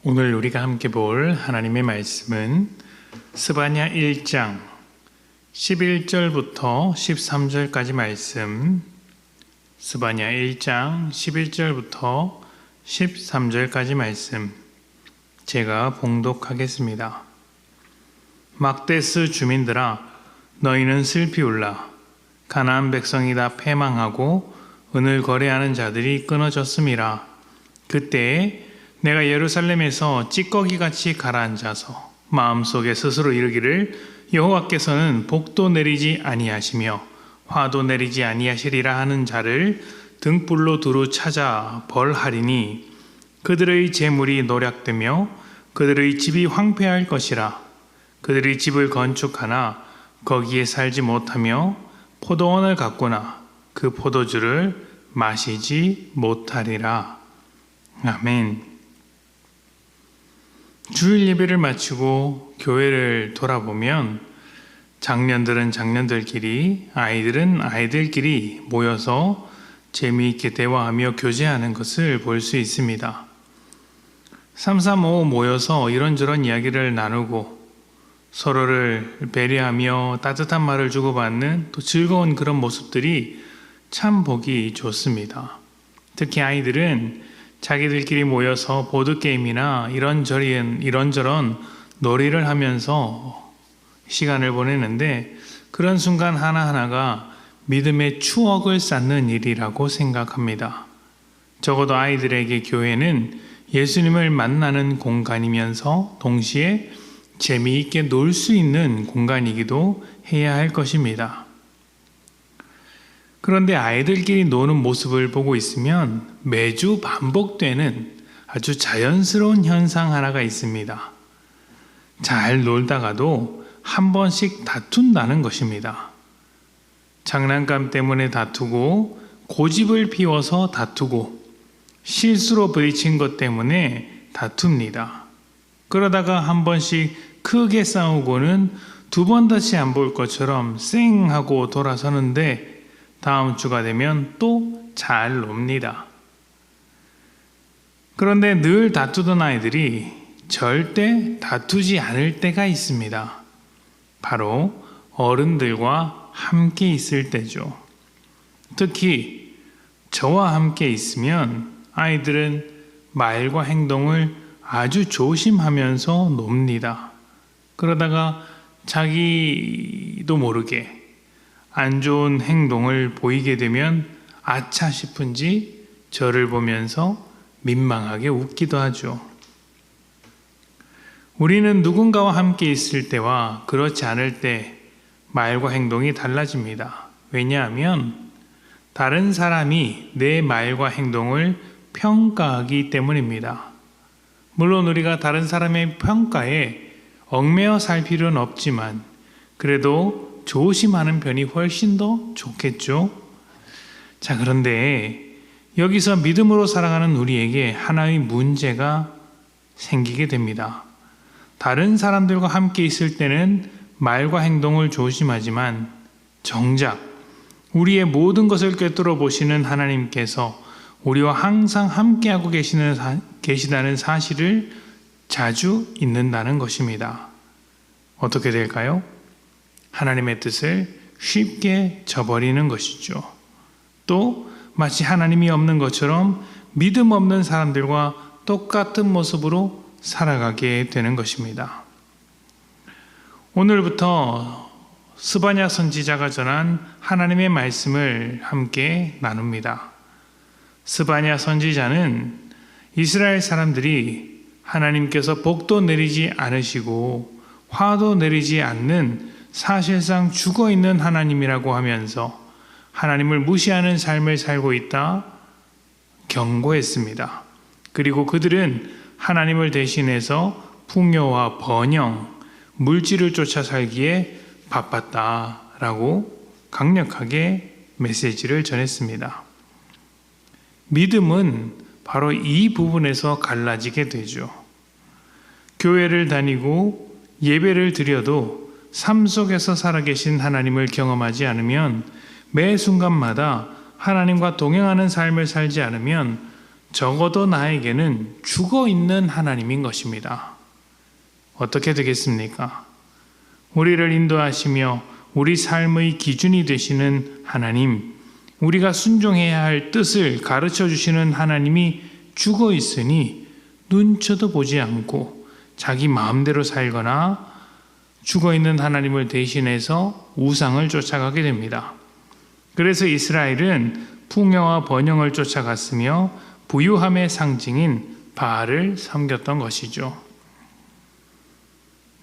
오늘 우리가 함께 볼 하나님의 말씀은 스바냐 1장 11절부터 13절까지 말씀, 스바냐 1장 11절부터 13절까지 말씀, 제가 봉독하겠습니다. 막데스 주민들아, 너희는 슬피 울라. 가나안 백성이 다 패망하고 은을 거래하는 자들이 끊어졌음이라. 그때에 내가 예루살렘에서 찌꺼기같이 가라앉아서 마음속에 스스로 이르기를 여호와께서는 복도 내리지 아니하시며 화도 내리지 아니하시리라 하는 자를 등불로 두루 찾아 벌하리니 그들의 재물이 노략되며 그들의 집이 황폐할 것이라. 그들의 집을 건축하나 거기에 살지 못하며 포도원을 갖거나 그 포도주를 마시지 못하리라. 아멘. 주일 예배를 마치고 교회를 돌아보면 장년들은 장년들끼리, 아이들은 아이들끼리 모여서 재미있게 대화하며 교제하는 것을 볼 수 있습니다. 335 모여서 이런저런 이야기를 나누고 서로를 배려하며 따뜻한 말을 주고받는 또 즐거운 그런 모습들이 참 보기 좋습니다. 특히 아이들은 자기들끼리 모여서 보드게임이나 이런저런 놀이를 하면서 시간을 보내는데 그런 순간 하나하나가 믿음의 추억을 쌓는 일이라고 생각합니다. 적어도 아이들에게 교회는 예수님을 만나는 공간이면서 동시에 재미있게 놀 수 있는 공간이기도 해야 할 것입니다. 그런데 아이들끼리 노는 모습을 보고 있으면 매주 반복되는 아주 자연스러운 현상 하나가 있습니다. 잘 놀다가도 한 번씩 다툰다는 것입니다. 장난감 때문에 다투고, 고집을 피워서 다투고, 실수로 부딪힌 것 때문에 다툽니다. 그러다가 한 번씩 크게 싸우고는 두 번 다시 안 볼 것처럼 쌩 하고 돌아서는데 다음 주가 되면 또 잘 놉니다. 그런데 늘 다투던 아이들이 절대 다투지 않을 때가 있습니다. 바로 어른들과 함께 있을 때죠. 특히 저와 함께 있으면 아이들은 말과 행동을 아주 조심하면서 놉니다. 그러다가 자기도 모르게 안 좋은 행동을 보이게 되면 아차 싶은지 저를 보면서 민망하게 웃기도 하죠. 우리는 누군가와 함께 있을 때와 그렇지 않을 때 말과 행동이 달라집니다. 왜냐하면 다른 사람이 내 말과 행동을 평가하기 때문입니다. 물론 우리가 다른 사람의 평가에 얽매여 살 필요는 없지만 그래도 조심하는 편이 훨씬 더 좋겠죠. 자, 그런데 여기서 믿음으로 살아가는 우리에게 하나의 문제가 생기게 됩니다. 다른 사람들과 함께 있을 때는 말과 행동을 조심하지만 정작 우리의 모든 것을 꿰뚫어 보시는 하나님께서 우리와 항상 함께하고 계시다는 사실을 자주 잊는다는 것입니다. 어떻게 될까요? 하나님의 뜻을 쉽게 저버리는 것이죠. 또 마치 하나님이 없는 것처럼 믿음 없는 사람들과 똑같은 모습으로 살아가게 되는 것입니다. 오늘부터 스바냐 선지자가 전한 하나님의 말씀을 함께 나눕니다. 스바냐 선지자는 이스라엘 사람들이 하나님께서 복도 내리지 않으시고 화도 내리지 않는 사실상 죽어있는 하나님이라고 하면서 하나님을 무시하는 삶을 살고 있다 경고했습니다. 그리고 그들은 하나님을 대신해서 풍요와 번영, 물질을 쫓아 살기에 바빴다라고 강력하게 메시지를 전했습니다. 믿음은 바로 이 부분에서 갈라지게 되죠. 교회를 다니고 예배를 드려도 삶 속에서 살아계신 하나님을 경험하지 않으면 매 순간마다 하나님과 동행하는 삶을 살지 않으면 적어도 나에게는 죽어 있는 하나님인 것입니다. 어떻게 되겠습니까? 우리를 인도하시며 우리 삶의 기준이 되시는 하나님, 우리가 순종해야 할 뜻을 가르쳐 주시는 하나님이 죽어 있으니 눈쳐도 보지 않고 자기 마음대로 살거나 죽어 있는 하나님을 대신해서 우상을 쫓아가게 됩니다. 그래서 이스라엘은 풍요와 번영을 쫓아갔으며 부유함의 상징인 바알을 섬겼던 것이죠.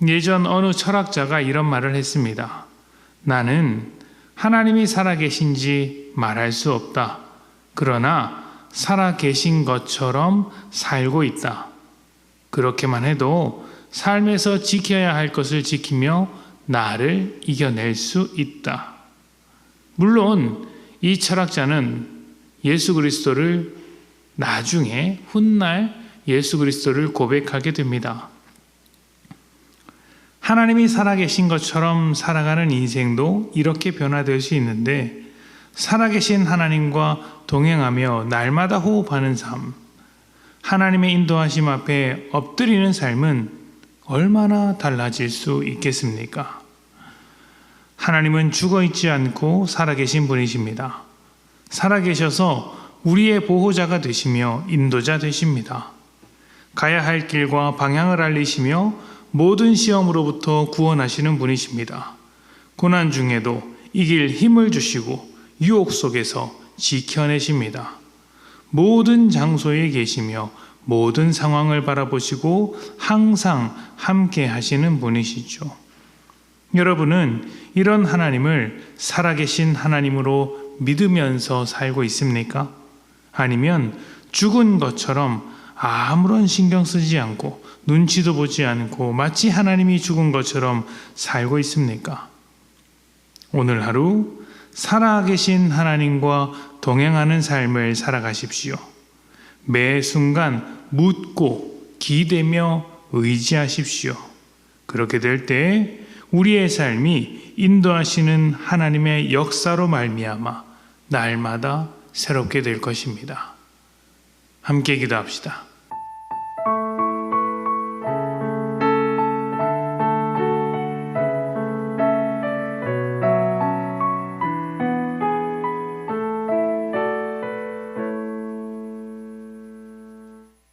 예전 어느 철학자가 이런 말을 했습니다. 나는 하나님이 살아계신지 말할 수 없다. 그러나 살아계신 것처럼 살고 있다. 그렇게만 해도 삶에서 지켜야 할 것을 지키며 나를 이겨낼 수 있다. 물론 이 철학자는 예수 그리스도를 나중에 훗날 예수 그리스도를 고백하게 됩니다. 하나님이 살아계신 것처럼 살아가는 인생도 이렇게 변화될 수 있는데, 살아계신 하나님과 동행하며 날마다 호흡하는 삶, 하나님의 인도하심 앞에 엎드리는 삶은 얼마나 달라질 수 있겠습니까? 하나님은 죽어 있지 않고 살아계신 분이십니다. 살아계셔서 우리의 보호자가 되시며 인도자 되십니다. 가야 할 길과 방향을 알리시며 모든 시험으로부터 구원하시는 분이십니다. 고난 중에도 이길 힘을 주시고 유혹 속에서 지켜내십니다. 모든 장소에 계시며 모든 상황을 바라보시고 항상 함께 하시는 분이시죠. 여러분은 이런 하나님을 살아계신 하나님으로 믿으면서 살고 있습니까? 아니면 죽은 것처럼 아무런 신경 쓰지 않고 눈치도 보지 않고 마치 하나님이 죽은 것처럼 살고 있습니까? 오늘 하루 살아계신 하나님과 동행하는 삶을 살아가십시오. 매 순간 묻고 기대며 의지하십시오. 그렇게 될 때 우리의 삶이 인도하시는 하나님의 역사로 말미암아 날마다 새롭게 될 것입니다. 함께 기도합시다.